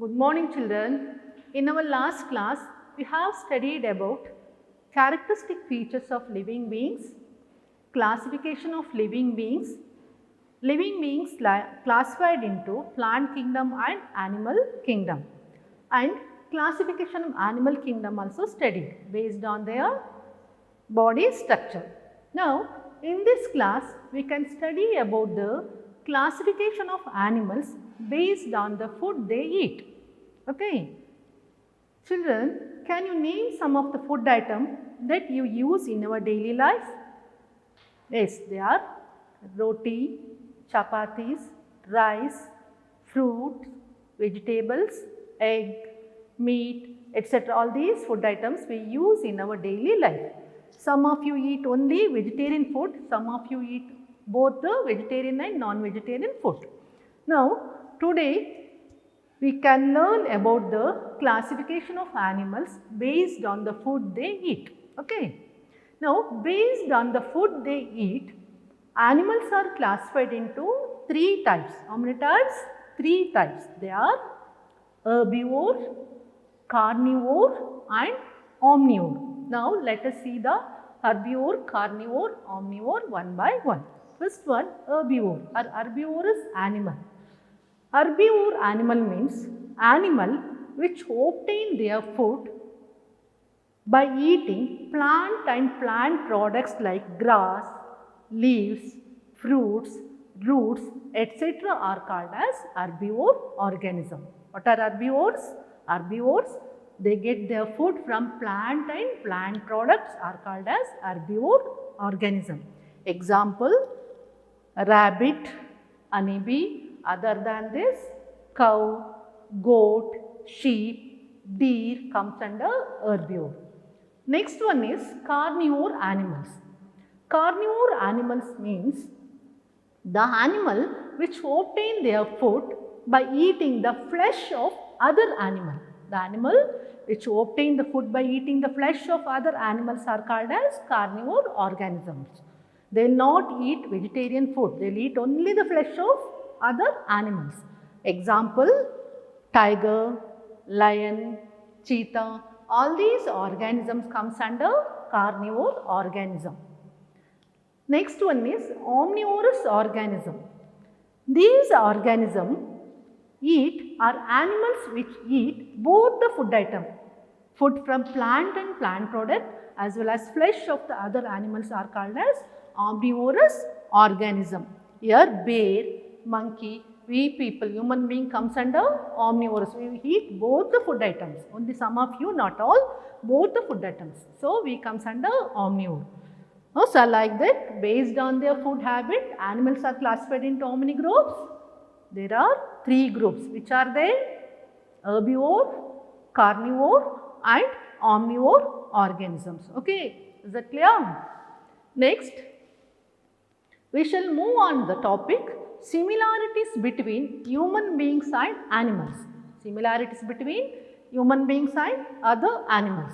Good morning children. In our last class, we have studied about characteristic features of living beings, classification of living beings classified into plant kingdom and animal kingdom, and classification of animal kingdom also studied based on their body structure. Now, in this class, we can study about the classification of animals based on the food they eat. Okay. Children, can you name some of the food items that you use in our daily life? Yes, they are roti, chapatis, rice, fruit, vegetables, egg, meat, etc. All these food items we use in our daily life. Some of you eat only vegetarian food, some of you eat both the vegetarian and non-vegetarian food. Now, today we can learn about the classification of animals based on the food they eat. Okay. Now, based on the food they eat, animals are classified into three types. How many types? Three types. They are herbivore, carnivore and omnivore. Now, let us see the herbivore, carnivore, omnivore one by one. First one, herbivore or herbivorous animal. Herbivore animal means animal which obtain their food by eating plant and plant products like grass, leaves, fruits, roots, etc. are called as herbivore organism. What are herbivores? Herbivores, they get their food from plant and plant products are called as herbivore organism. Example, rabbit, honeybee. Other than this, cow, goat, sheep, deer comes under herbivore. Next one is carnivore animals. Carnivore animals means the animal which obtain their food by eating the flesh of other animal. The animal which obtain the food by eating the flesh of other animals are called as carnivore organisms. They will not eat vegetarian food. They will eat only the flesh of other animals. Example, tiger, lion, cheetah, all these organisms comes under carnivore organism. Next one is omnivorous organism. These organisms are animals which eat both the food item, food from plant and plant product as well as flesh of the other animals are called as omnivorous organism. Here bear, monkey, we people, human being comes under omnivorous. We eat both the food items. Only some of you, not all, both the food items. So, we comes under omnivore. So, like that, based on their food habit, animals are classified into how many groups? There are three groups. Which are they? Herbivore, carnivore and omnivore organisms. Okay, is that clear? Next, we shall move on the topic similarities between human beings and animals. Similarities between human beings and other animals.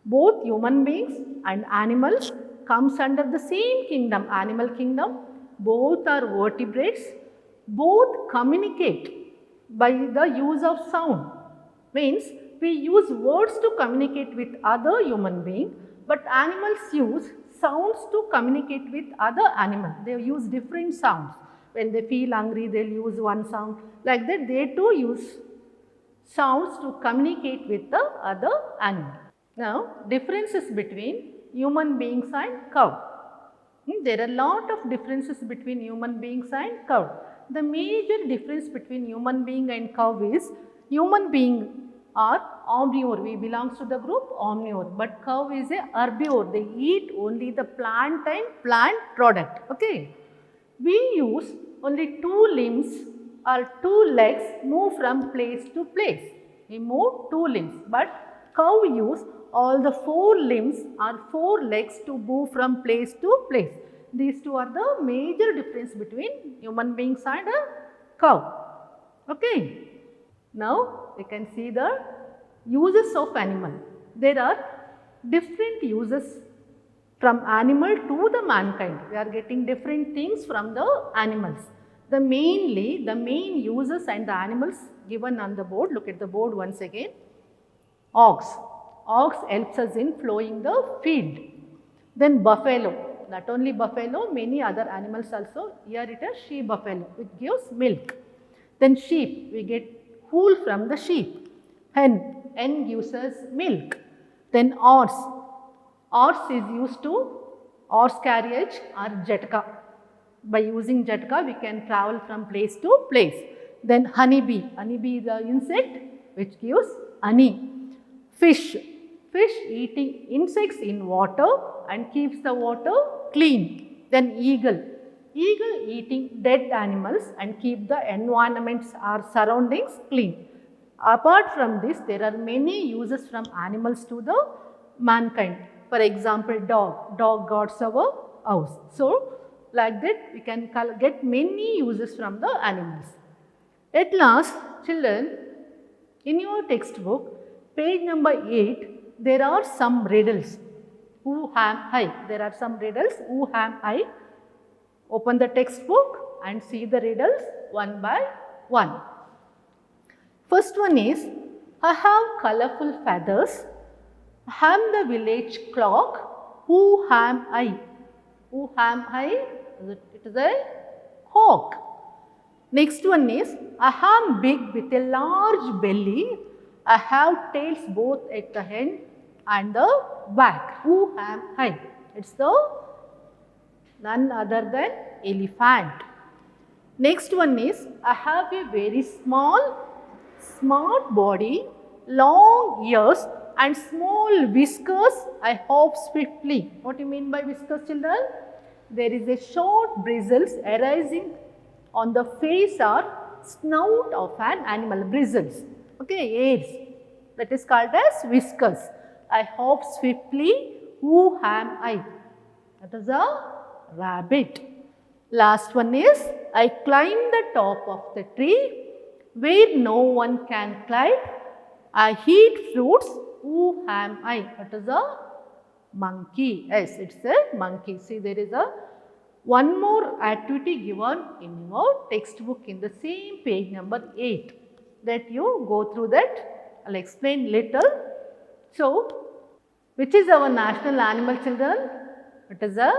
Both human beings and animals comes under the same kingdom, animal kingdom. Both are vertebrates. Both communicate by the use of sound. Means we use words to communicate with other human being, but animals use sounds to communicate with other animals. They use different sounds. When they feel hungry, they will use one sound. Like that, they too use sounds to communicate with the other animal. Now, differences between human beings and cow. There are a lot of differences between human beings and cow. The major difference between human being and cow is human being are omnivore. We belongs to the group omnivore, but cow is a herbivore. They eat only the plant and plant product. Okay. We use only two limbs or two legs move from place to place. We move two limbs, but cow use all the four limbs or four legs to move from place to place. These two are the major difference between human beings and a cow. Okay. Now, we can see the uses of animal. There are different uses from animal to the mankind. We are getting different things from the animals. The main uses and the animals given on the board. Look at the board once again. Ox. Ox helps us in flowing the field. Then buffalo. Not only buffalo, many other animals also. Here it is she buffalo, which gives milk. Then sheep. We get wool from the sheep. Hen. Hen gives us milk. Then horse. Horse is used to horse carriage or jetka. By using jetka, we can travel from place to place. Then honeybee. Honeybee is the insect which gives honey. Fish. Fish eating insects in water and keeps the water clean. Then eagle. Eagle eating dead animals and keep the environments or surroundings clean. Apart from this, there are many uses from animals to the mankind. For example, dog. Dog guards our house. So, like that we can get many uses from the animals. At last, children, in your textbook, page number 8, there are some riddles. Who am I? There are some riddles. Who am I? Open the textbook and see the riddles one by one. First one is, I have colorful feathers. I am the village clock. Who am I? Who am I? It is a hawk. Next one is, I am big with a large belly. I have tails both at the end and the back. Who am I? It's the none other than elephant. Next one is, I have a very smart body, long ears and small whiskers. I hop swiftly. What do you mean by whiskers, children? There is a short bristles arising on the face or snout of an animal. Bristles. Okay, hairs. That is called as whiskers. I hop swiftly. Who am I? That is a rabbit. Last one is, I climb the top of the tree where no one can climb. I eat fruits. Who am I? That is a monkey. Yes, it's a monkey. See, there is one more activity given in your textbook in the same page number 8. That you go through that. I will explain later. So, which is our national animal, children? It is a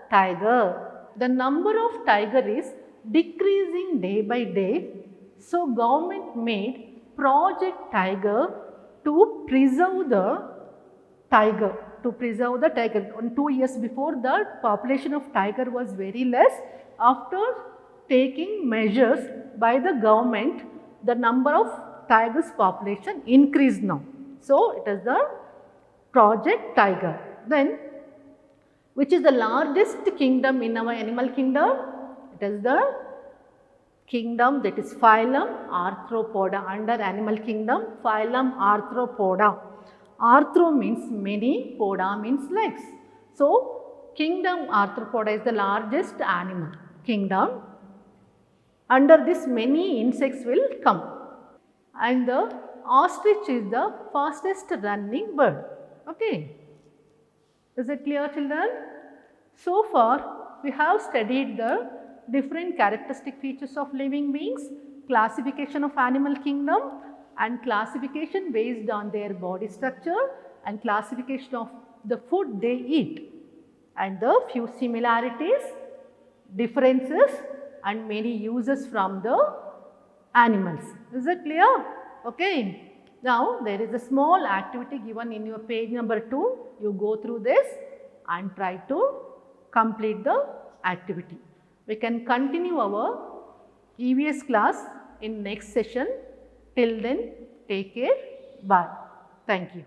tiger. The number of tiger is decreasing day by day. So, government made Project Tiger to preserve the tiger. On 2 years before, the population of tiger was very less. After taking measures by the government, the number of tigers population increased now. So, it is the Project Tiger. Then, which is the largest kingdom in our animal kingdom? It is the kingdom that is phylum Arthropoda. Under animal kingdom, phylum Arthropoda. Arthro means many, poda means legs. So, kingdom Arthropoda is the largest animal kingdom. Under this, many insects will come. And the ostrich is the fastest running bird. Okay. Is it clear, children? So far, we have studied the different characteristic features of living beings, classification of animal kingdom, and classification based on their body structure, and classification of the food they eat, and the few similarities, differences, and many uses from the animals. Is it clear? Okay. Now, there is a small activity given in your page number 2. You go through this and try to complete the activity. We can continue our EVS class in next session. Till then, take care. Bye. Thank you.